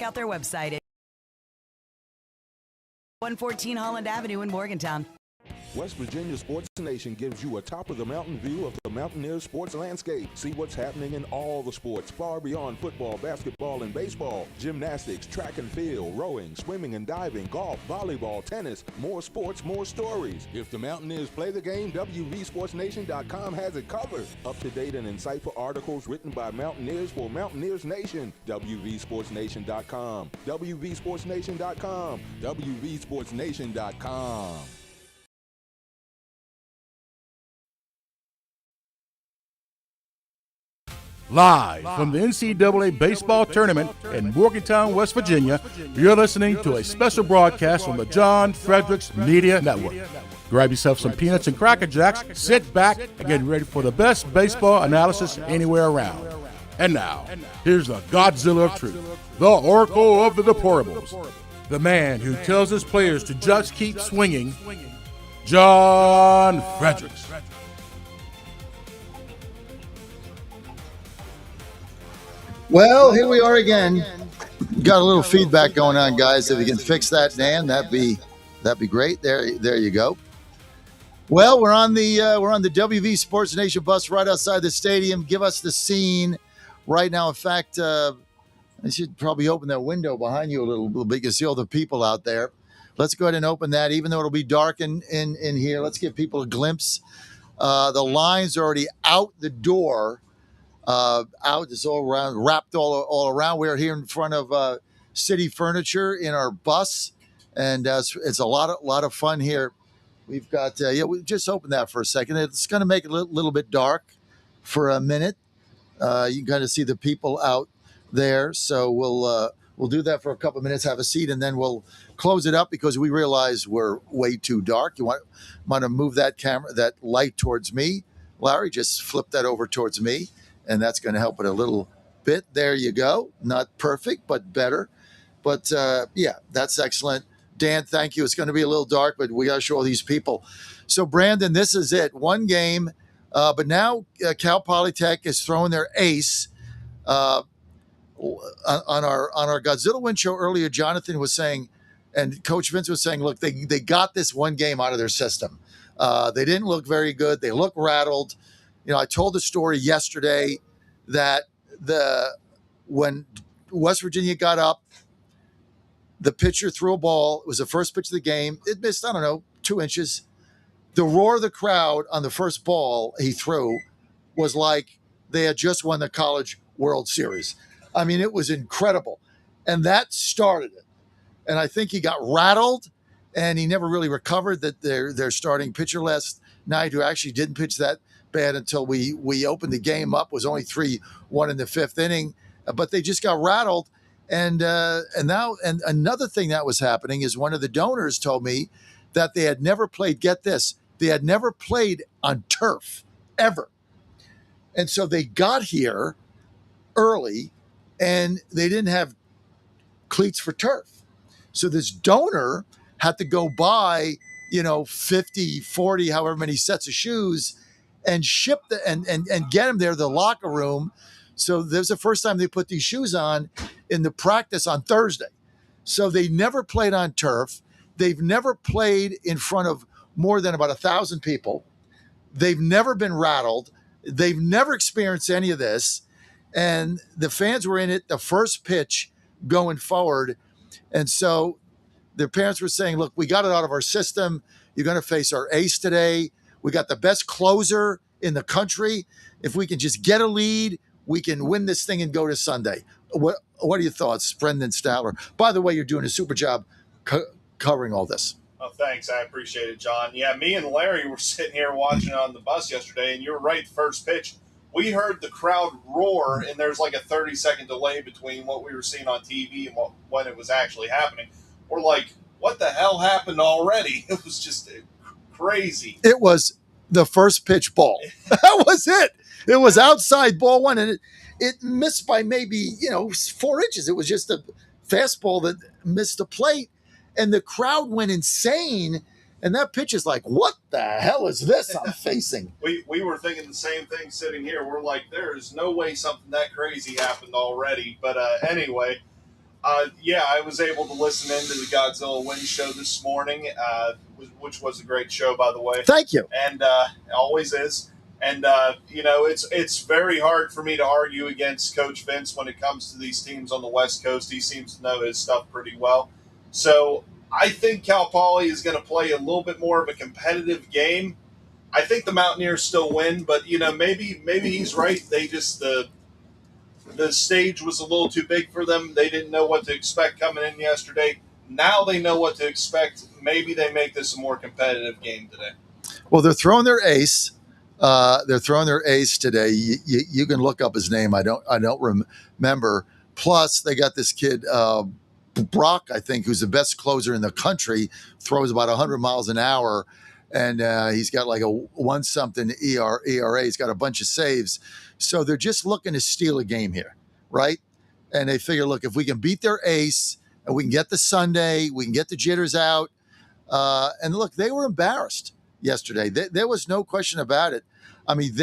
out their website at 114 Holland Avenue in Morgantown. West Virginia Sports Nation gives you a top-of-the-mountain view of the Mountaineers sports landscape. See what's happening in all the sports, far beyond football, basketball, and baseball. Gymnastics, track and field, rowing, swimming and diving, golf, volleyball, tennis. More sports, more stories. If the Mountaineers play the game, WVSportsNation.com has it covered. Up-to-date and insightful articles written by Mountaineers for Mountaineers Nation. WVSportsNation.com. WVSportsNation.com. WVSportsNation.com. Live from the NCAA Baseball Tournament in Morgantown, West Virginia, you're listening to a special broadcast from the John Fredericks Media Network. Grab yourself some peanuts and Cracker Jacks, sit back, and get ready for the best baseball analysis anywhere around. And now, here's the Godzilla of Truth, the Oracle of the Deplorables, the man who tells his players to just keep swinging, John Fredericks. Well, here we are again. Got a little feedback going on, guys. If you can fix that, Dan, that'd be great. There you go. Well, we're on the WV Sports Nation bus right outside the stadium. Give us the scene right now. In fact, I should probably open that window behind you a little bit. You can see all the people out there. Let's go ahead and open that, even though it'll be dark in here. Let's give people a glimpse. The lines are already out the door. Out, it's all around, wrapped all around. We're here in front of City Furniture in our bus, and it's a lot of fun here. We've got we just opened that for a second. It's going to make it a little bit dark for a minute. You can kind of see the people out there, so we'll do that for a couple of minutes, have a seat, and then we'll close it up because we realize we're way too dark. You want to move that light towards me, Larry. Just flip that over towards me. And that's going to help it a little bit. There you go. Not perfect, but better. But, that's excellent. Dan, thank you. It's going to be a little dark, but we got to show all these people. So, Brandon, this is it. One game. But now Cal Polytech is throwing their ace. On our Godzilla Win show earlier, Jonathan was saying, and Coach Vince was saying, look, they got this one game out of their system. They didn't look very good. They look rattled. You know, I told the story yesterday that when West Virginia got up, the pitcher threw a ball. It was the first pitch of the game. It missed, 2 inches. The roar of the crowd on the first ball he threw was like they had just won the College World Series. I mean, it was incredible. And that started it. And I think he got rattled, and he never really recovered. That their starting pitcher last night, who actually didn't pitch that bad until we opened the game up, was only 3-1 in the fifth inning, but they just got rattled. And now another thing that was happening is one of the donors told me that they had never played, get this, they had never played on turf ever. And so they got here early and they didn't have cleats for turf. So this donor had to go buy, 50, 40, however many sets of shoes and ship and get them there to the locker room. So this was the first time they put these shoes on in the practice on Thursday. So they never played on turf. They've never played in front of more than about 1,000 people. They've never been rattled. They've never experienced any of this. And the fans were in it the first pitch going forward. And so their parents were saying, look, we got it out of our system. You're going to face our ace today. We got the best closer in the country. If we can just get a lead, we can win this thing and go to Sunday. What are your thoughts, Brendan Statler? By the way, you're doing a super job covering all this. Oh, thanks. I appreciate it, John. Yeah, me and Larry were sitting here watching on the bus yesterday, and you're right, first pitch. We heard the crowd roar, and there's like a 30-second delay between what we were seeing on TV and when it was actually happening. We're like, what the hell happened already? It was just crazy. It was the first pitch ball. That was it. It was outside ball one, and it missed by maybe, 4 inches. It was just a fastball that missed the plate, and the crowd went insane. And that pitch is like, what the hell is this I'm facing? We were thinking the same thing sitting here. We're like, there is no way something that crazy happened already. But anyway, Yeah, I was able to listen into the Godzilla Win show this morning, which was a great show, by the way. Thank you. And always is. And it's very hard for me to argue against Coach Vince when it comes to these teams on the West Coast. He seems to know his stuff pretty well. So I think Cal Poly is going to play a little bit more of a competitive game. I think the Mountaineers still win, but maybe he's right. They just the stage was a little too big for them. They didn't know what to expect coming in yesterday. Now they know what to expect. Maybe they make this a more competitive game today. Well, they're throwing their ace. They're throwing their ace today. You can look up his name. I don't remember. Plus, they got this kid Brock, I think, who's the best closer in the country. Throws about 100 miles an hour, and he's got like a 1-something ERA. He's got a bunch of saves. So they're just looking to steal a game here, right? And they figure, look, if we can beat their ace and we can get the Sunday, we can get the jitters out. And look, they were embarrassed yesterday. There was no question about it. I mean,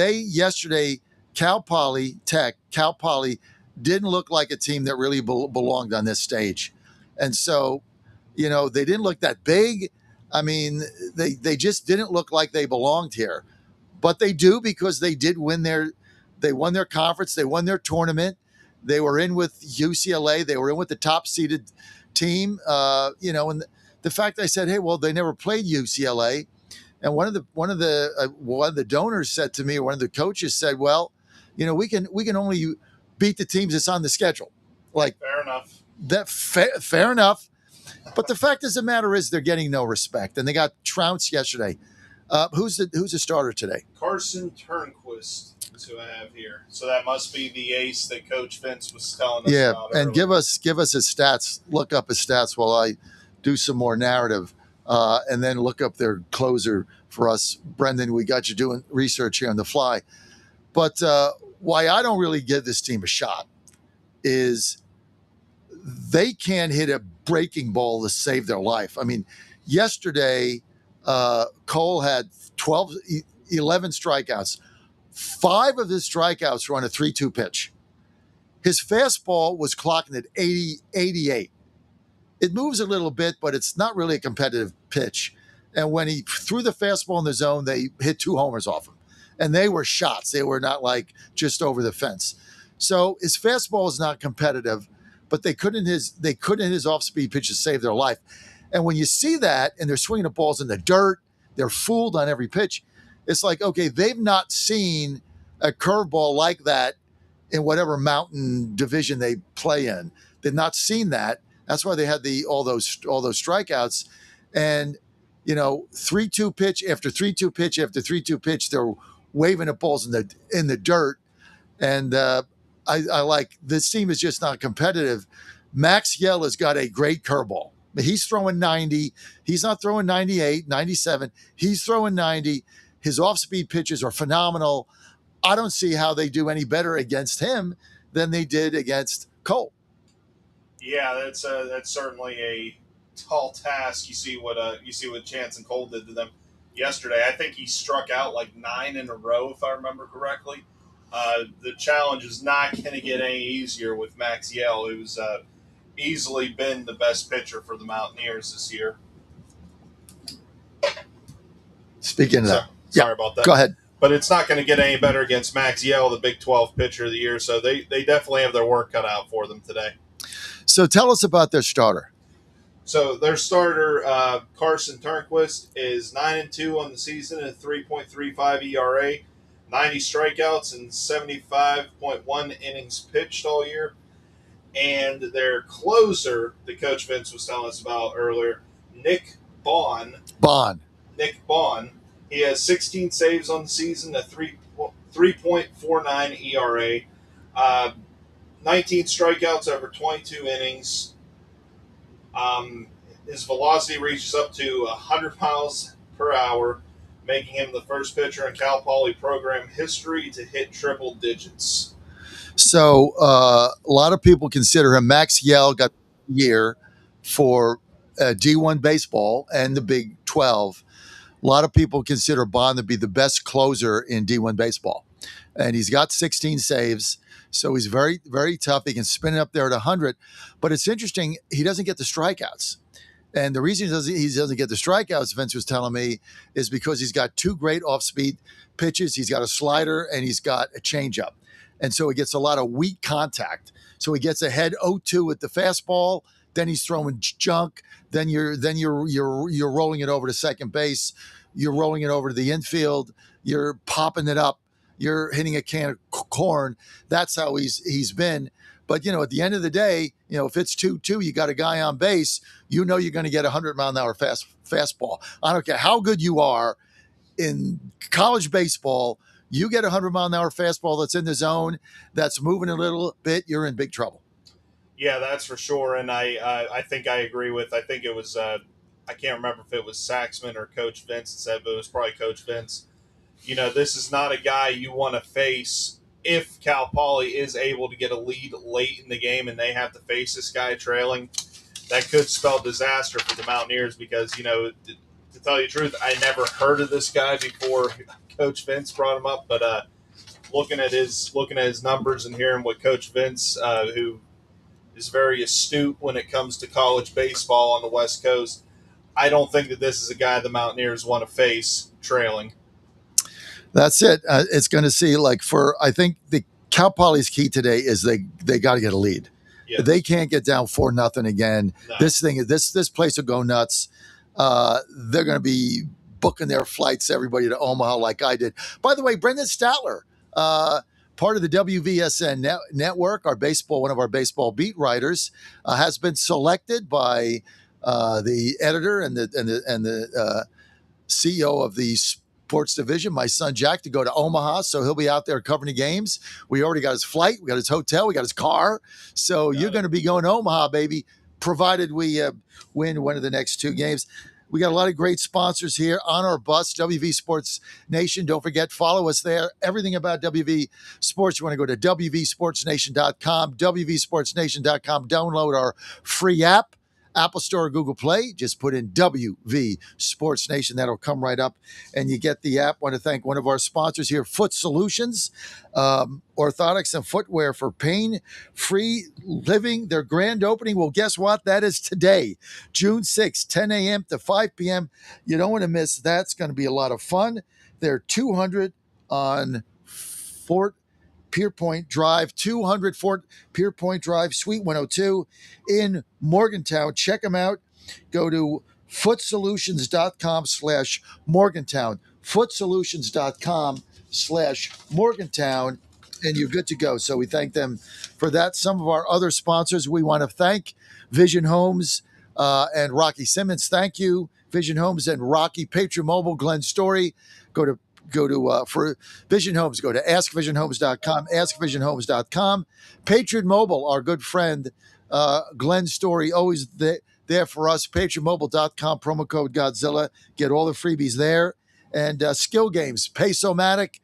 Cal Poly didn't look like a team that really belonged on this stage. And so, they didn't look that big. I mean, they just didn't look like they belonged here. But they do, because they won their conference, they won their tournament. They were in with UCLA. They were in with the top seeded team. And the fact I said, hey, well, they never played UCLA. And one of the donors said to me, or one of the coaches said, well, we can only beat the teams that's on the schedule. Like, fair enough. Fair enough. But the fact of the matter is they're getting no respect, and they got trounced yesterday. Who's the starter today? Carson Turnquist is who I have here. So that must be the ace that Coach Vince was telling us about and earlier. give us his stats. Look up his stats while I do some more narrative, and then look up their closer for us. Brendan, we got you doing research here on the fly. But why I don't really give this team a shot is they can't hit a breaking ball to save their life. I mean, yesterday, Cole had 11 strikeouts. 5 of his strikeouts were on a 3-2 pitch. His fastball was clocking at 88. It moves a little bit, but it's not really a competitive pitch. And when he threw the fastball in the zone, they hit 2 homers off him. And they were shots. They were not like just over the fence. So his fastball is not competitive, but they couldn't his off-speed pitches save their life. And when you see that, and they're swinging the balls in the dirt, they're fooled on every pitch. It's like, okay, they've not seen a curveball like that in whatever mountain division they play in. They've not seen that. That's why they had all those strikeouts. And 3-2 pitch after 3-2 pitch after 3-2 pitch, they're waving the balls in the dirt. And I like, this team is just not competitive. Max Yell has got a great curveball. He's throwing 90. He's not throwing 98, 97. He's throwing 90. His off-speed pitches are phenomenal. I don't see how they do any better against him than they did against Cole. Yeah, that's certainly a tall task. You see what Chance and Cole did to them yesterday. I think he struck out like 9 in a row, if I remember correctly. The challenge is not going to get any easier with Max Yell, who's easily been the best pitcher for the Mountaineers this year. Speaking of that, sorry about that. Go ahead. But it's not going to get any better against Max Yell, the Big 12 pitcher of the year. So they definitely have their work cut out for them today. So tell us about their starter. So their starter, Carson Turnquist, is 9-2 on the season and 3.35 ERA, 90 strikeouts and 75.1 innings pitched all year. And their closer, that Coach Vince was telling us about earlier, Nick Bond. He has 16 saves on the season, a 3.49 ERA, 19 strikeouts over 22 innings. His velocity reaches up to 100 miles per hour, making him the first pitcher in Cal Poly program history to hit triple digits. So a lot of people consider him. Max Yell got the year for D1 baseball and the Big 12. A lot of people consider Bond to be the best closer in D1 baseball. And he's got 16 saves. So he's very, very tough. He can spin it up there at 100. But it's interesting, he doesn't get the strikeouts. And the reason he doesn't get the strikeouts, Vince was telling me, is because he's got two great off-speed pitches. He's got a slider and he's got a changeup. And so he gets a lot of weak contact. So he gets ahead 0-2 with the fastball. Then he's throwing junk. Then you're rolling it over to second base. You're rolling it over to the infield. You're popping it up. You're hitting a can of corn. That's how he's been. But, at the end of the day, if it's 2-2, you got a guy on base, you're going to get a 100-mile-an-hour fastball. I don't care how good you are in college baseball, you get a 100-mile-an-hour fastball that's in the zone, that's moving a little bit, you're in big trouble. Yeah, that's for sure. And I think I agree with, I think it was, I can't remember if it was Saxman or Coach Vince that said, but it was probably Coach Vince. This is not a guy you want to face if Cal Poly is able to get a lead late in the game and they have to face this guy trailing. That could spell disaster for the Mountaineers because, to tell you the truth, I never heard of this guy before Coach Vince brought him up. But looking at his numbers and hearing what Coach Vince, who is very astute when it comes to college baseball on the West Coast, I don't think that this is a guy the Mountaineers want to face trailing. That's it. It's going to see I think the Cal Poly's key today is they got to get a lead. Yeah. They can't get down 4-0 again. No. This place will go nuts. They're going to be booking their flights, everybody to Omaha like I did. By the way, Brendan Statler, part of the WVSN network, one of our baseball beat writers, has been selected by the editor and the CEO of the sports division, my son Jack, to go to Omaha. So he'll be out there covering the games. We already got his flight, we got his hotel, we got his car. So you're going to be going to Omaha, baby, provided we win one of the next two games. We got a lot of great sponsors here on our bus, WV Sports Nation. Don't forget, follow us there. Everything about WV Sports, you want to go to WVSportsNation.com, WVSportsNation.com. Download our free app. Apple Store or Google Play, just put in WV Sports Nation. That'll come right up and you get the app. Want to thank one of our sponsors here, Foot Solutions, orthotics and footwear for pain-free living. Their grand opening, well, guess what? That is today, June 6th, 10 a.m. to 5 p.m. You don't want to miss that. It's going to be a lot of fun. They're 200 on Fort Pierpoint Drive, 200 Fort Pierpoint Drive, Suite 102 in Morgantown. Check them out. Go to footsolutions.com/Morgantown, footsolutions.com/Morgantown, and you're good to go. So we thank them for that. Some of our other sponsors we want to thank, Vision Homes and Rocky Simmons. Thank you, Vision Homes and Rocky. Patriot Mobile, Glenn Story. Go to for Vision Homes, go to askvisionhomes.com, askvisionhomes.com. Patriot Mobile, our good friend, Glenn Story, always there for us. PatriotMobile.com, promo code Godzilla. Get all the freebies there. And Skill Games, Pace-O-Matic.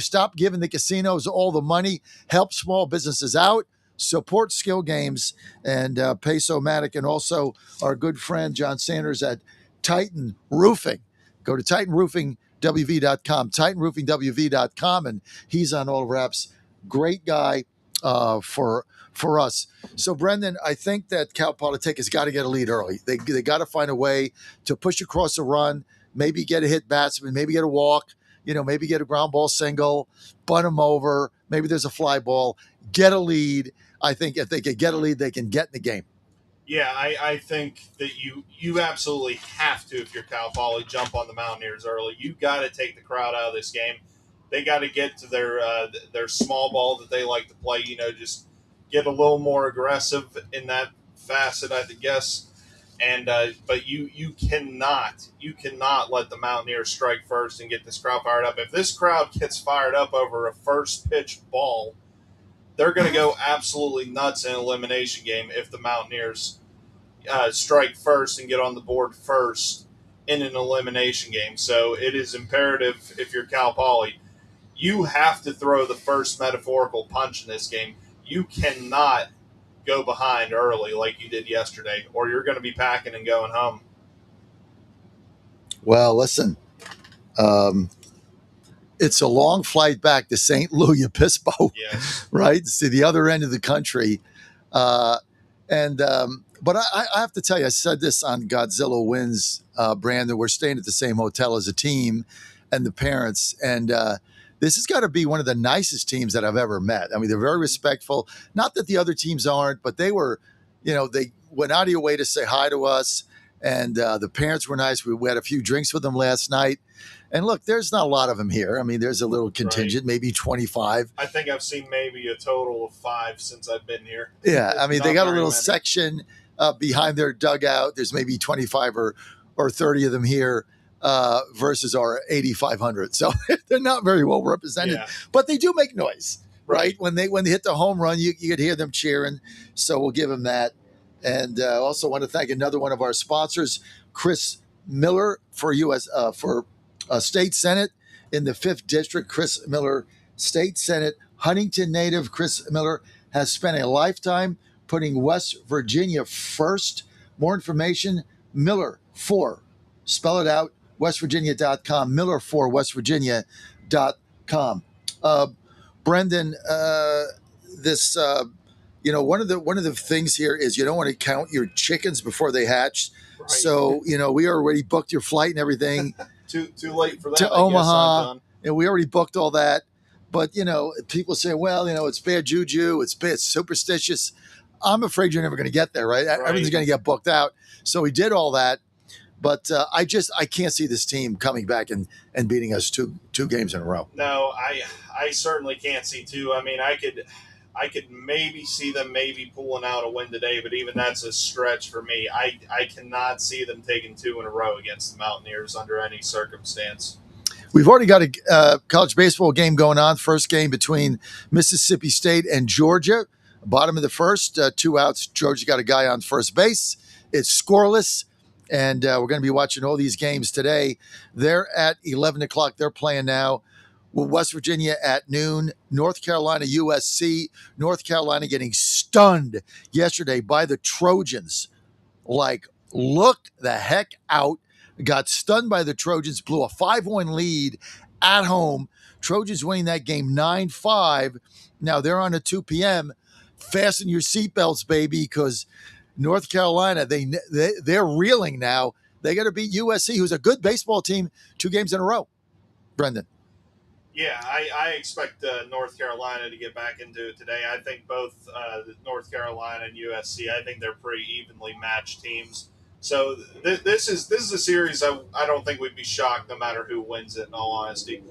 Stop giving the casinos all the money. Help small businesses out. Support Skill Games and Pace-O-Matic. And also our good friend, John Sanders at Titan Roofing. Go to TitanRoofingWV.com, TitanRoofingWV.com, and he's on all of our apps. Great guy for us. So, Brendan, I think that Cal Polytech has got to get a lead early. They got to find a way to push across a run, maybe get a hit batsman, maybe get a walk, maybe get a ground ball single, bunt them over, maybe there's a fly ball, get a lead. I think if they could get a lead, they can get in the game. Yeah, I think that you absolutely have to, if you're Cal Poly, jump on the Mountaineers early. You got to take the crowd out of this game. They got to get to their small ball that they like to play. Just get a little more aggressive in that facet, I guess. And but you cannot let the Mountaineers strike first and get this crowd fired up. If this crowd gets fired up over a first pitch ball, they're going to go absolutely nuts in an elimination game if the Mountaineers strike first and get on the board first in an elimination game. So it is imperative, if you're Cal Poly, you have to throw the first metaphorical punch in this game. You cannot go behind early like you did yesterday, or you're going to be packing and going home. Well, listen, it's a long flight back to St. Louis Obispo, Yes. right? It's to the other end of the country. But I have to tell you, I said this on Godzilla Wins, Brandon. We're staying at the same hotel as a team and the parents. And this has got to be one of the nicest teams that I've ever met. I mean, they're very respectful. Not that the other teams aren't, but they were, they went out of your way to say hi to us. And the parents were nice. We had a few drinks with them last night. And look, there's not a lot of them here. I mean, there's a little contingent, maybe 25. I think I've seen maybe a total of 5 since I've been here. Yeah, I mean, they got a little many. section behind their dugout. There's maybe 25 or 30 of them here versus our 8,500. So they're not very well represented, but they do make noise, right? When they hit the home run, you could hear them cheering. So we'll give them that. And also want to thank another one of our sponsors, Chris Miller for State Senate in the 5th District. Chris Miller, State Senate, Huntington native. Chris Miller has spent a lifetime putting West Virginia first. More information, Miller4. Spell it out, westvirginia.com, Miller4, westvirginia.com. Brendan, one of the things here is you don't want to count your chickens before they hatch. Right. So, we already booked your flight and everything. Too late for that. To Omaha, and we already booked all that. But, people say, well, it's bad juju, it's superstitious. I'm afraid you're never going to get there, right? Everything's going to get booked out. So we did all that. But I can't see this team coming back and beating us two games in a row. No, I certainly can't see 2. I mean, I could maybe see them pulling out a win today, but even that's a stretch for me. I cannot see them taking 2 in a row against the Mountaineers under any circumstance. We've already got a college baseball game going on. First game between Mississippi State and Georgia. Bottom of the first, 2 outs. Georgia got a guy on first base. It's scoreless, and we're going to be watching all these games today. They're at 11 o'clock. They're playing now. West Virginia at noon, North Carolina, USC. North Carolina getting stunned yesterday by the Trojans. Look the heck out. Got stunned by the Trojans, blew a 5-1 lead at home. Trojans winning that game 9-5. Now they're on at 2 p.m. Fasten your seatbelts, baby, because North Carolina, they're reeling now. They got to beat USC, who's a good baseball team, 2 games in a row. Brendan. Yeah, I expect North Carolina to get back into it today. I think both North Carolina and USC, I think they're pretty evenly matched teams. So this is a series I don't think we'd be shocked no matter who wins it, in all honesty.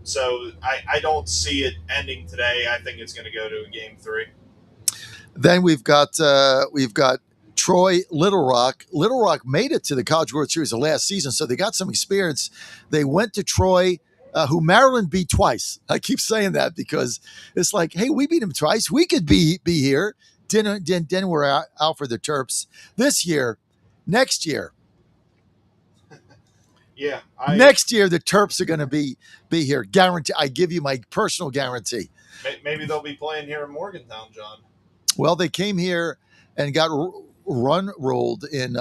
So I don't see it ending today. I think it's going to go to a game 3. Then we've got Troy Little Rock. Little Rock made it to the College World Series of last season, so they got some experience. They went to Troy, who Maryland beat twice. I keep saying that because it's like, hey, we beat them twice. We could be here. Then we're out for the Terps this year. Next year. Yeah. Next year, the Terps are going to be here. Guarantee. I give you my personal guarantee. Maybe they'll be playing here in Morgantown, John. Well, they came here and got run ruled in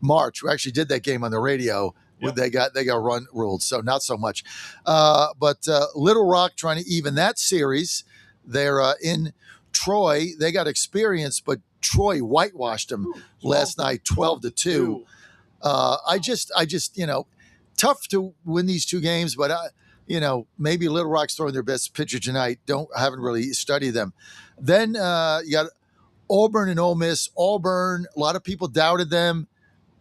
March. We actually did that game on the radio. Yep. They got run ruled, so not so much. But Little Rock trying to even that series. They're in Troy. They got experience, but Troy whitewashed them last night, 12-2. I just tough to win these 2 games, but maybe Little Rock's throwing their best pitcher tonight. Haven't really studied them. Then you got Auburn and Ole Miss. Auburn, a lot of people doubted them.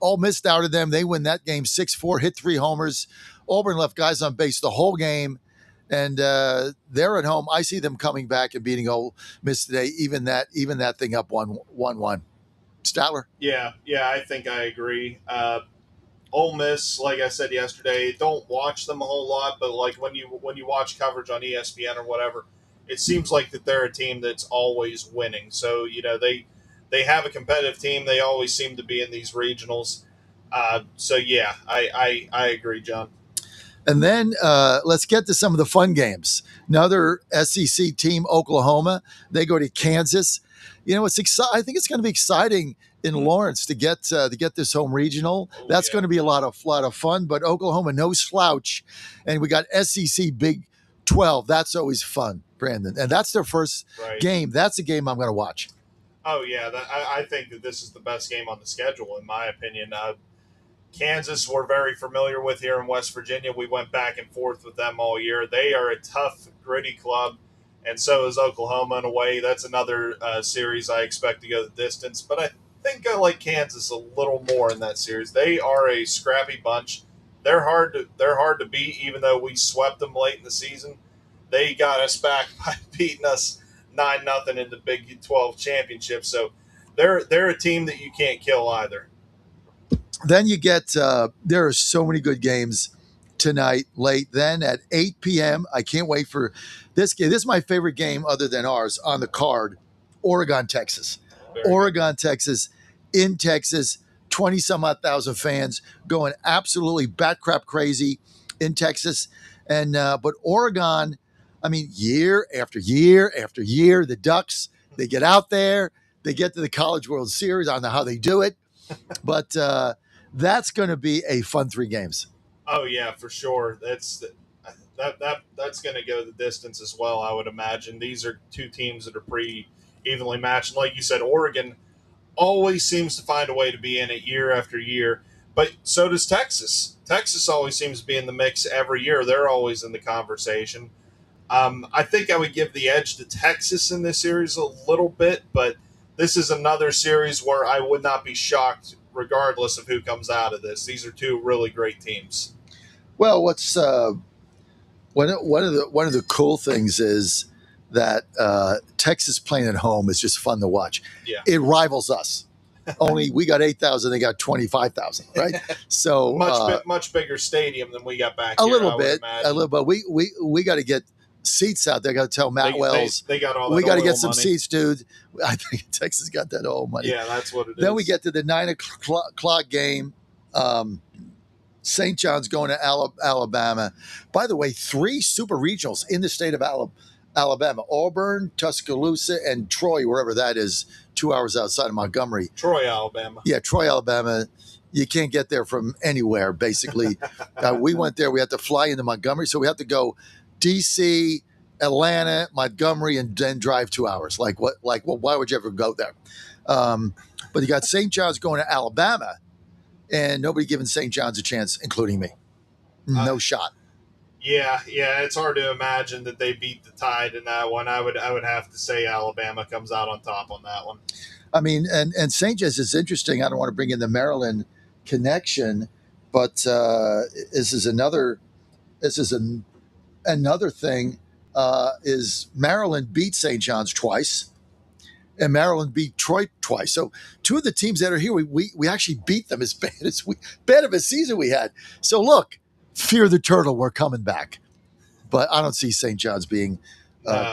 Ole Miss doubted them. They win that game 6-4, hit 3 homers. Auburn left guys on base the whole game, and they're at home. I see them coming back and beating Ole Miss today. Even that thing up 1-1. Statler? Yeah, I think I agree. Ole Miss, like I said yesterday, don't watch them a whole lot, but like when you watch coverage on ESPN or whatever, it seems like that they're a team that's always winning. So they have a competitive team. They always seem to be in these regionals. So yeah, I agree, John. And then let's get to some of the fun games. Another SEC team, Oklahoma. They go to Kansas. It's exciting. I think it's going to be exciting in Lawrence to get this home regional. That's going to be a lot of fun. But Oklahoma, no slouch, and we got SEC Big 12. That's always fun, Brandon, and that's their first game. That's a game I'm going to watch. Oh yeah, I think that this is the best game on the schedule, in my opinion. Kansas, we're very familiar with here in West Virginia. We went back and forth with them all year. They are a tough, gritty club, and so is Oklahoma in a way. That's another series I expect to go the distance. But I think I like Kansas a little more in that series. They are a scrappy bunch. They're hard to beat, even though we swept them late in the season. They got us back by beating us 9-0 in the Big 12 championship. So they're a team that you can't kill either. Then you get there are so many good games tonight late. Then at 8 p.m. I can't wait for this game. This is my favorite game other than ours on the card. Oregon, Texas. Texas, in Texas. 20-some-odd thousand fans going absolutely bat crap crazy in Texas. And but Oregon, I mean, year after year after year, the Ducks, they get out there, they get to the College World Series. I don't know how they do it, but that's going to be a fun 3 games. Oh yeah, for sure. That's going to go the distance as well, I would imagine. These are 2 teams that are pretty evenly matched. And like you said, Oregon always seems to find a way to be in it year after year, but so does Texas. Texas always seems to be in the mix every year. They're always in the conversation. I think I would give the edge to Texas in this series a little bit, but this is another series where I would not be shocked regardless of who comes out of this. These are 2 really great teams. Well, what's one of the cool things is that Texas playing at home is just fun to watch. Yeah. It rivals us. Only we got 8,000, they got 25,000, right? So much bigger stadium than we got back a here. little bit. We got to get seats out there. Got to tell Matt Wells. They got all that. We got to get money. some seats, dude. I think Texas got that oil money. Yeah, that's what it is. Then we get to the 9 o'clock game. St. John's going to Alabama. By the way, 3 super regionals in the state of Alabama: Auburn, Tuscaloosa, and Troy, wherever that is, 2 hours outside of Montgomery. Troy, Alabama. Yeah, Troy, Alabama. You can't get there from anywhere, basically. We went there. We had to fly into Montgomery, so we had to go D.C., Atlanta, Montgomery, and then drive 2 hours. Well, why would you ever go there? But you got St. John's going to Alabama, and nobody giving St. John's a chance, including me. No shot. Yeah, it's hard to imagine that they beat the Tide in that one. I would have to say Alabama comes out on top on that one. I mean, and St. John's is interesting. I don't want to bring in the Maryland connection, but this is another thing. Is Maryland beat St. John's twice, and Maryland beat Troy twice. So 2 of the teams that are here, we actually beat them as bad of a season we had. So look. Fear the turtle, we're coming back. But I don't see St. John's being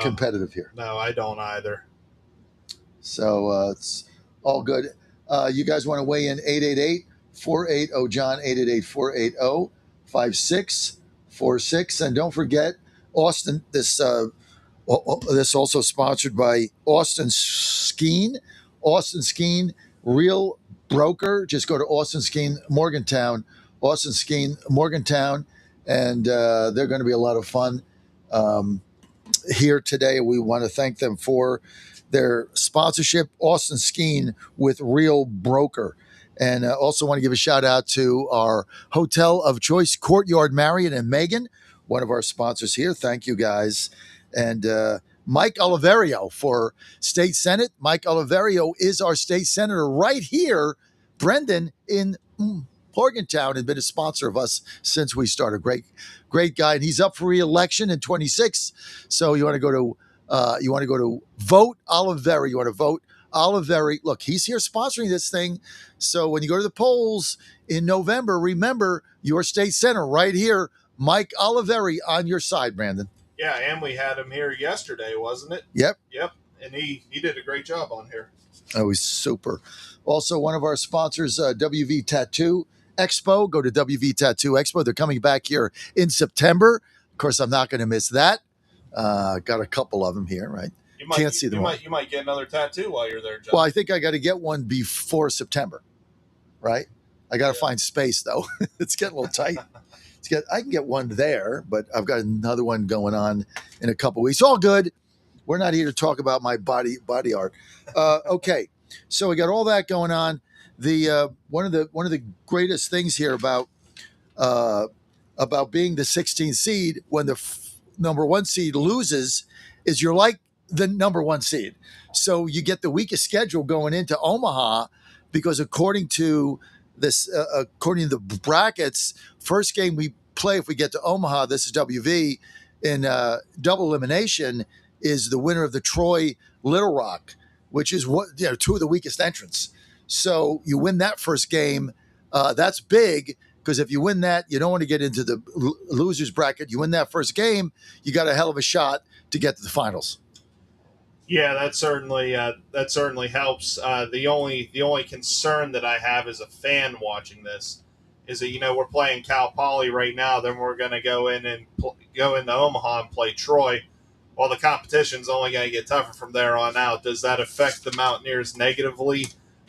competitive here. No, I don't either. So it's all good. You guys want to weigh in? 888-480-JOHN, 888-480-5646. And don't forget, Austin, this also sponsored by Austin Skeen. Austin Skeen, real broker. Just go to Austin Skeen, Morgantown. Austin Skeen, Morgantown, and they're going to be a lot of fun here today. We want to thank them for their sponsorship, Austin Skeen with Real Broker. And also want to give a shout out to our hotel of choice, Courtyard Marriott and Megan, one of our sponsors here. Thank you, guys. And Mike Oliverio for State Senate. Mike Oliverio is our state senator right here, Brendan, in Morgantown, has been a sponsor of us since we started. Great guy, and he's up for re-election in 26. So you want to go to Vote Oliveri. You want to vote Oliveri. Look, he's here sponsoring this thing. So when you go to the polls in November, remember your state senator right here, Mike Oliveri, on your side, Brandon. Yeah, and we had him here yesterday, wasn't it? Yep. And he did a great job on here. Oh, he's super. Also, one of our sponsors, WV Tattoo Expo. Go to WV Tattoo Expo. They're coming back here in September. Of course, I'm not going to miss that. Got a couple of them here, right? Can't see them all. You might get another tattoo while you're there, John. Well, I think I got to get one before September, right? I got to find space though. It's getting a little tight. I can get one there, but I've got another one going on in a couple weeks. All good. We're not here to talk about my body art. Okay, so we got all that going on. The one of the greatest things here about being the 16th seed when the number 1 seed loses is you're like the number 1 seed. So you get the weakest schedule going into Omaha because according to the brackets, first game we play if we get to Omaha, this is WV, in double elimination is the winner of the Troy Little Rock, which is two of the weakest entrants. So you win that first game, that's big because if you win that, you don't want to get into the losers bracket. You win that first game, you got a hell of a shot to get to the finals. Yeah, that certainly helps. The only concern that I have as a fan watching this is that we're playing Cal Poly right now. Then we're going to go into Omaha and play Troy. Well, the competition's only going to get tougher from there on out. Does that affect the Mountaineers negatively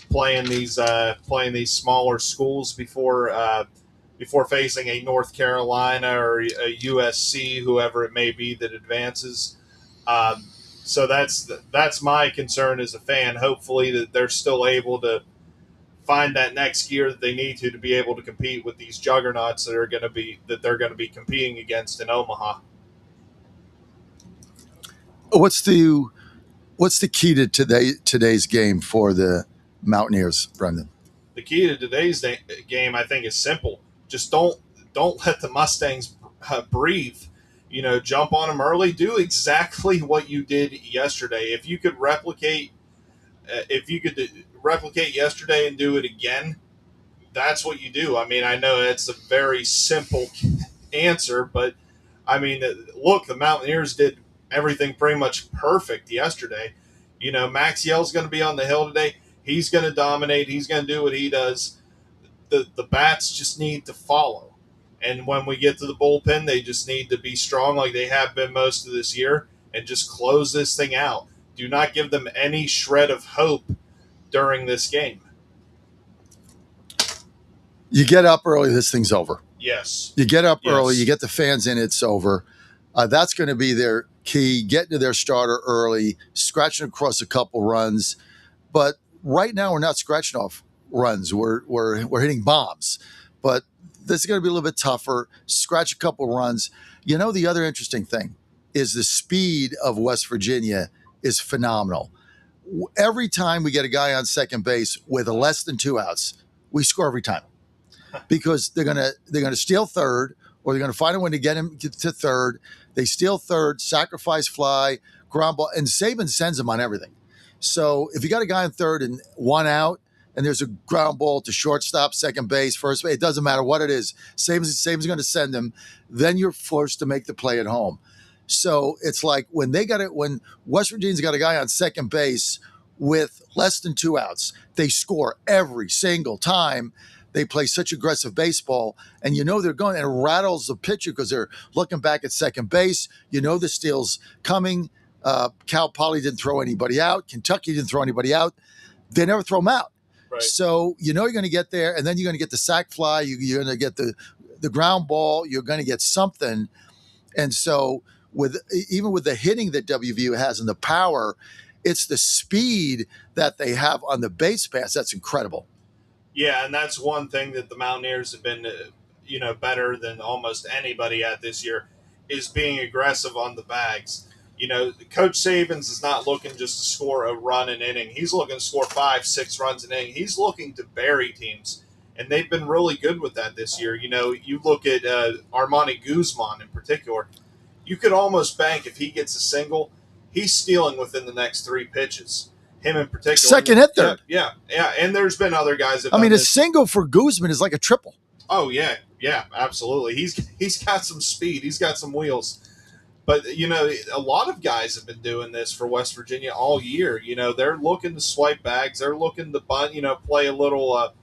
playing these smaller schools before facing a North Carolina or a USC, whoever it may be that advances? So that's my concern as a fan. Hopefully that they're still able to find that next gear that they need to be able to compete with these juggernauts that they're going to be competing against in Omaha. What's the key to today's game for the Mountaineers, Brendan? The key to today's game, I think, is simple. Just don't let the Mustangs breathe. Jump on them early. Do exactly what you did yesterday. If you could replicate yesterday and do it again, that's what you do. I mean, I know it's a very simple answer, but I mean, look, the Mountaineers did everything pretty much perfect yesterday. Max Yell's going to be on the hill today. He's going to dominate. He's going to do what he does. The bats just need to follow. And when we get to the bullpen, they just need to be strong like they have been most of this year and just close this thing out. Do not give them any shred of hope during this game. You get up early, this thing's over. Yes. You get up early, you get the fans in, it's over. That's going to be their key, getting to their starter early, scratching across a couple runs. But right now we're not scratching off runs. We're hitting bombs. But this is going to be a little bit tougher. Scratch a couple runs. The other interesting thing is the speed of West Virginia is phenomenal. Every time we get a guy on second base with less than 2 outs, we score every time because they're gonna steal third or they're gonna find a way to get him to third. They steal third, sacrifice fly, ground ball, and Saban sends them on everything. So if you got a guy in third and 1 out, and there's a ground ball to shortstop, second base, first base, it doesn't matter what it is. Saban's going to send them. Then you're forced to make the play at home. So it's like when West Virginia's got a guy on second base with less than 2 outs, they score every single time. They play such aggressive baseball, and they're going, and it rattles the pitcher because they're looking back at second base. The steal's coming. Cal Poly didn't throw anybody out. Kentucky didn't throw anybody out. They never throw them out. Right. So you're going to get there, and then you're going to get the sac fly. You're going to get the ground ball. You're going to get something. And so even with the hitting that WVU has and the power, it's the speed that they have on the base pass that's incredible. Yeah, and that's one thing that the Mountaineers have been, better than almost anybody at this year is being aggressive on the bags. Coach Sabins is not looking just to score a run an inning. He's looking to score 5-6 runs an inning. He's looking to bury teams, and they've been really good with that this year. You look at Armani Guzman in particular. You could almost bank if he gets a single, he's stealing within the next 3 pitches. Him in particular. Second hit third. Yeah. And there's been other guys that a single for Guzman is like a triple. Oh, yeah, absolutely. He's got some speed. He's got some wheels. But, a lot of guys have been doing this for West Virginia all year. They're looking to swipe bags. They're looking to bunt, play a little,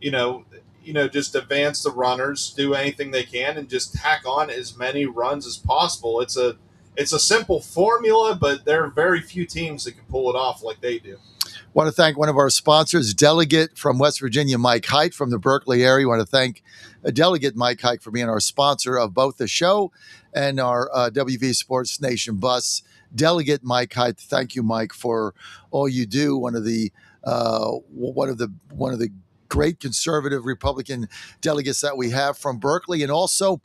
just advance the runners, do anything they can, and just tack on as many runs as possible. It's it's a simple formula, but there are very few teams that can pull it off like they do. Want to thank one of our sponsors, Delegate from West Virginia, Mike Height from the Berkeley area. Want to thank Delegate Mike Height for being our sponsor of both the show and our WV Sports Nation bus. Delegate Mike Height, thank you, Mike, for all you do. One of the great conservative Republican delegates that we have from Berkeley, and also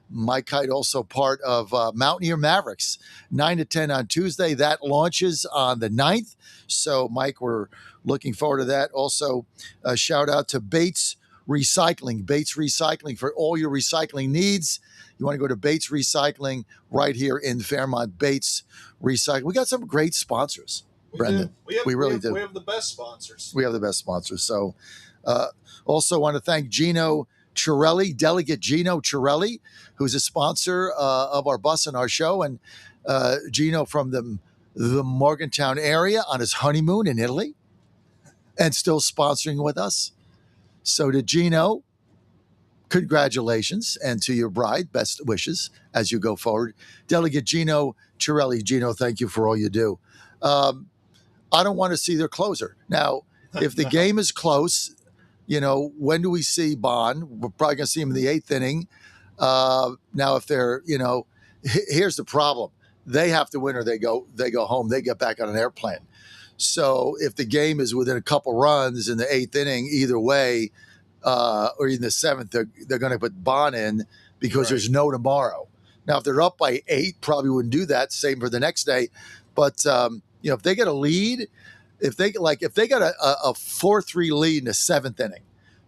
Mike Height, also part of Mountaineer Mavericks, 9 to 10 on Tuesday. That launches on the 9th. So, Mike, we're looking forward to that. Also, a shout out to Bates Recycling for all your recycling needs. You want to go to Bates Recycling right here in Fairmont. Bates Recycling. We got some great sponsors, Brendan. We really do. We have the best sponsors. We have the best sponsors. So, also want to thank Gino Chirelli, Delegate Gino Chirelli, who's a sponsor of our bus and our show. And Gino from the Morgantown area on his honeymoon in Italy and still sponsoring with us. So to Gino, congratulations. And to your bride, best wishes as you go forward. Delegate Gino Chirelli. Gino, thank you for all you do. I don't want to see their closer. Now, if the game is close, when do we see Bond? We're probably going to see him in the 8th inning. Now, if they're, here's the problem. They have to win or they go home. They get back on an airplane. So if the game is within a couple runs in the 8th inning, either way, or in the 7th, they're going to put Bond in because there's no tomorrow. Now, if they're up by 8, probably wouldn't do that. Same for the next day. But, if they get a lead, if they got a 4-3 lead in the 7th inning,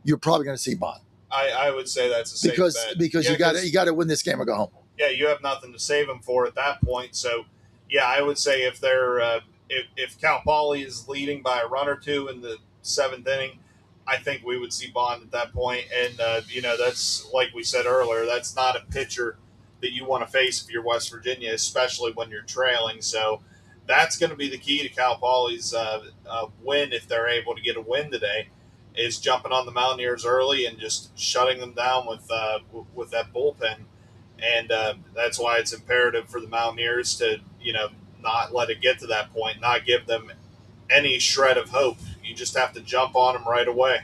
you're probably going to see Bond. I would say that's a safe bet. Because you got to win this game or go home. Yeah, you have nothing to save them for at that point. So, yeah, I would say if they're if Cal Poly is leading by a run or two in the 7th inning, I think we would see Bond at that point. And that's like we said earlier, that's not a pitcher that you want to face if you're West Virginia, especially when you're trailing. So that's going to be the key to Cal Poly's win if they're able to get a win today, is jumping on the Mountaineers early and just shutting them down with that bullpen. And that's why it's imperative for the Mountaineers to, not let it get to that point, not give them any shred of hope. You just have to jump on them right away.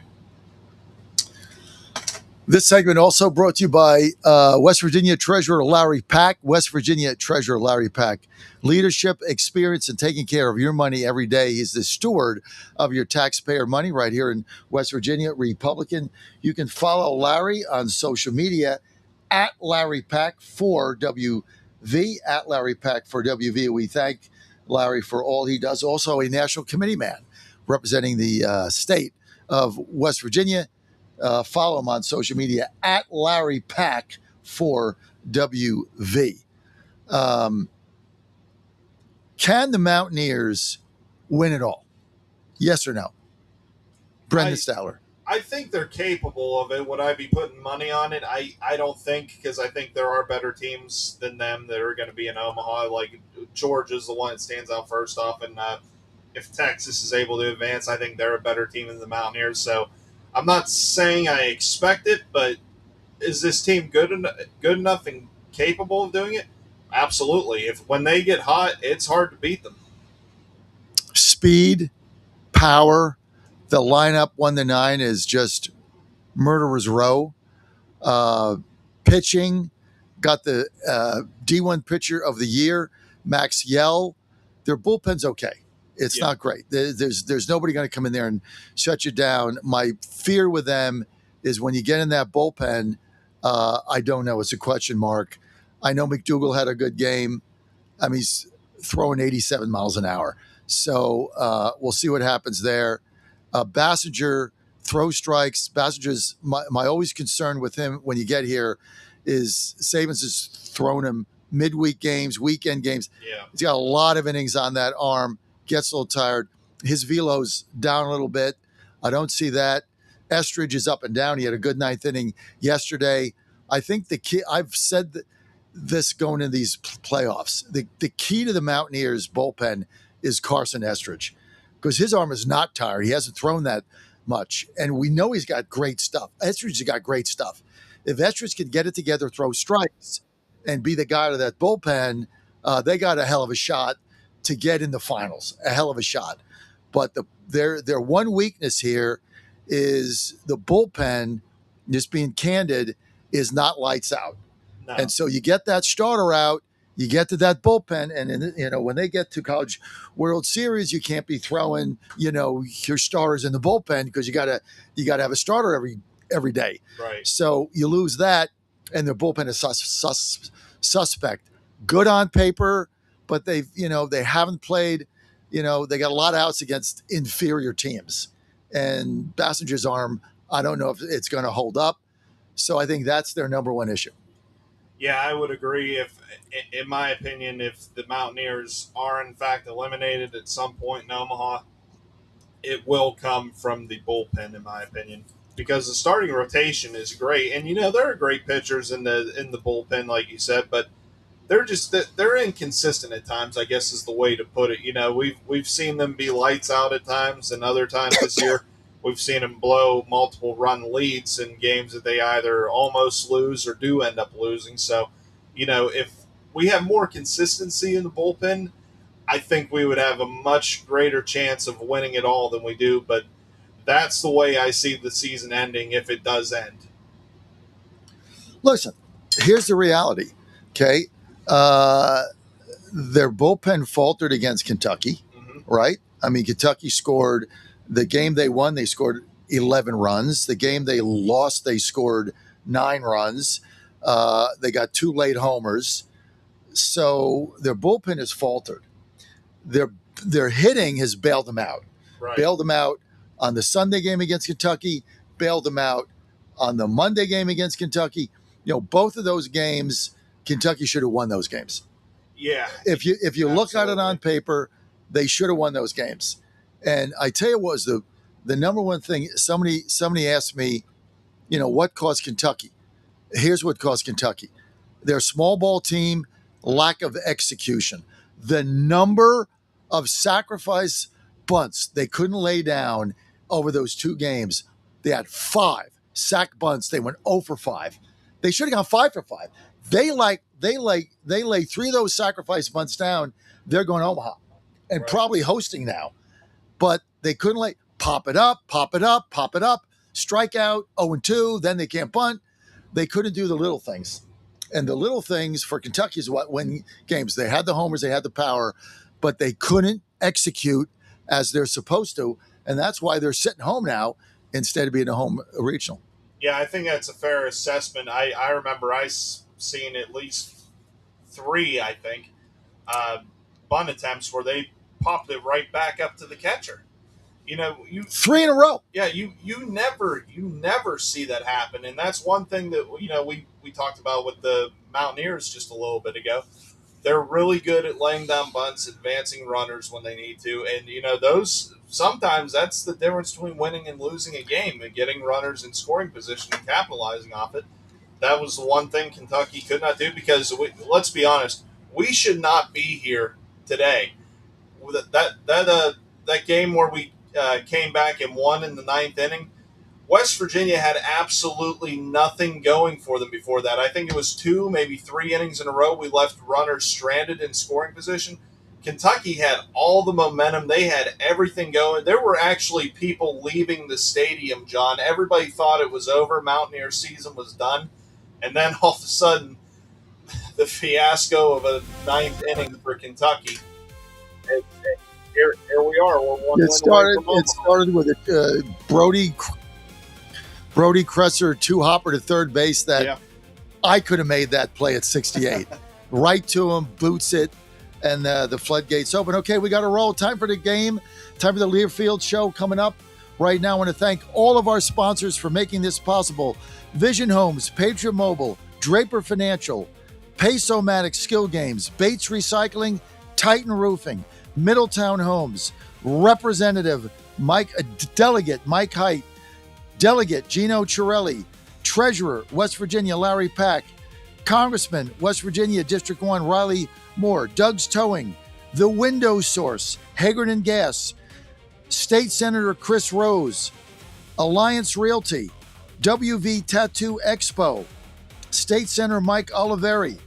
This segment also brought to you by West Virginia Treasurer Larry Pack. West Virginia Treasurer Larry Pack. Leadership, experience, and taking care of your money every day. He's the steward of your taxpayer money right here in West Virginia, Republican. You can follow Larry on social media at Larry Pack for WV, at Larry Pack for WV. We thank Larry for all he does. Also a national committee man representing the state of West Virginia. Follow him on social media at Larry Pack for WV. Can the Mountaineers win it all? Yes or no? Brendan Stowler. I think they're capable of it. Would I be putting money on it? I don't think, because I think there are better teams than them that are going to be in Omaha. Like Georgia's the one that stands out first off. And if Texas is able to advance, I think they're a better team than the Mountaineers. So I'm not saying I expect it, but is this team good enough and capable of doing it? Absolutely. When they get hot, it's hard to beat them. Speed, power. The lineup 1-9 is just murderer's row. Pitching, got the D1 pitcher of the year, Max Yell. Their bullpen's okay. It's not great. There's nobody going to come in there and shut you down. My fear with them is when you get in that bullpen, I don't know. It's a question mark. I know McDougal had a good game. I mean, he's throwing 87 miles an hour. So we'll see what happens there. Bassinger throw strikes. Bassinger's my always concern with him when you get here is Sabins has thrown him midweek games, weekend games. Yeah. He's got a lot of innings on that arm. Gets a little tired. His velo's down a little bit. I don't see that. Estridge is up and down. He had a good 9th inning yesterday. I think the key, I've said this going into these playoffs, the key to the Mountaineers bullpen is Carson Estridge, because his arm is not tired. He hasn't thrown that much. And we know he's got great stuff. Estridge has got great stuff. If Estridge can get it together, throw strikes, and be the guy to that bullpen, they got a hell of a shot to get in the finals. A hell of a shot. But their one weakness here is the bullpen, just being candid, is not lights out. No. And so you get that starter out, you get to that bullpen, and when they get to College World Series, you can't be throwing your starters in the bullpen because you gotta have a starter every day. Right. So you lose that, and their bullpen is suspect. Good on paper, but they haven't played. They got a lot of outs against inferior teams, and Bassinger's arm, I don't know if it's going to hold up. So I think that's their number one issue. Yeah, I would agree. In my opinion, if the Mountaineers are in fact eliminated at some point in Omaha, it will come from the bullpen, in my opinion, because the starting rotation is great, and there are great pitchers in the bullpen, like you said, but they're inconsistent at times, I guess is the way to put it. We've seen them be lights out at times, and other times this year we've seen them blow multiple run leads in games that they either almost lose or do end up losing. So, if we have more consistency in the bullpen, I think we would have a much greater chance of winning it all than we do. But that's the way I see the season ending if it does end. Listen, here's the reality, okay? Their bullpen faltered against Kentucky, right? I mean, Kentucky scored the game they won. They scored 11 runs. The game they lost, they scored 9 runs. They got 2 late homers. So their bullpen has faltered. Their hitting has bailed them out. Right. Bailed them out on the Sunday game against Kentucky. Bailed them out on the Monday game against Kentucky. Both of those games, Kentucky should have won those games. Yeah. If you look at it on paper, they should have won those games. And I tell you what was the number one thing. Somebody asked me, what caused Kentucky? Here's what caused Kentucky. Their small ball team, lack of execution. The number of sacrifice bunts they couldn't lay down over those 2 games. They had 5 sack bunts. They went 0 for 5. They should have gone 5 for 5. They lay 3 of those sacrifice bunts down. They're going to Omaha and probably hosting now. But they couldn't pop it up, strike out, 0-2, then they can't bunt. They couldn't do the little things. And the little things for Kentucky is what win games. They had the homers, they had the power, but they couldn't execute as they're supposed to. And that's why they're sitting home now instead of being a home regional. Yeah, I think that's a fair assessment. I remember I seen at least 3, I think, bunt attempts where they popped it right back up to the catcher. 3 in a row. Yeah, you never see that happen, and that's one thing that we talked about with the Mountaineers just a little bit ago. They're really good at laying down bunts, advancing runners when they need to, and those sometimes that's the difference between winning and losing a game, and getting runners in scoring position and capitalizing off it. That was the one thing Kentucky could not do because let's be honest, we should not be here today. That game where we came back and won in the 9th inning, West Virginia had absolutely nothing going for them before that. I think it was 2, maybe 3 innings in a row we left runners stranded in scoring position. Kentucky had all the momentum. They had everything going. There were actually people leaving the stadium, John. Everybody thought it was over. Mountaineer season was done. And then all of a sudden, the fiasco of a 9th inning for Kentucky. And here we are. We're one It started with Brody Cresser 2-hopper to third base that I could have made that play at 68. Right to him, boots it, and the floodgates open. Okay, we got to roll. Time for the game. Time for the Learfield Show coming up. Right now, I want to thank all of our sponsors for making this possible. Vision Homes, Patriot Mobile, Draper Financial, Pace-O-Matic Skill Games, Bates Recycling, Titan Roofing, Middletown Homes, Representative Delegate Mike Height, Delegate Gino Chirelli, Treasurer West Virginia Larry Pack, Congressman West Virginia District 1 Riley Moore, Doug's Towing, The Window Source, Haggard and Gas, State Senator Chris Rose, Alliance Realty, WV Tattoo Expo, State Senator Mike Oliveri,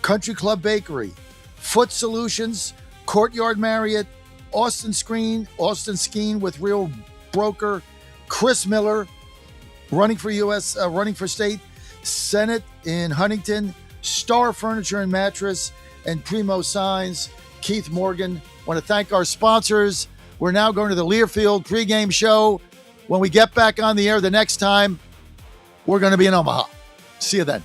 Country Club Bakery, Foot Solutions, Courtyard Marriott, Austin Skeen with Real Broker, Chris Miller, running for state, Senate in Huntington, Star Furniture and Mattress, and Primo Signs, Keith Morgan. Want to thank our sponsors. We're now going to the Learfield pregame show. When we get back on the air the next time, we're going to be in Omaha. See you then.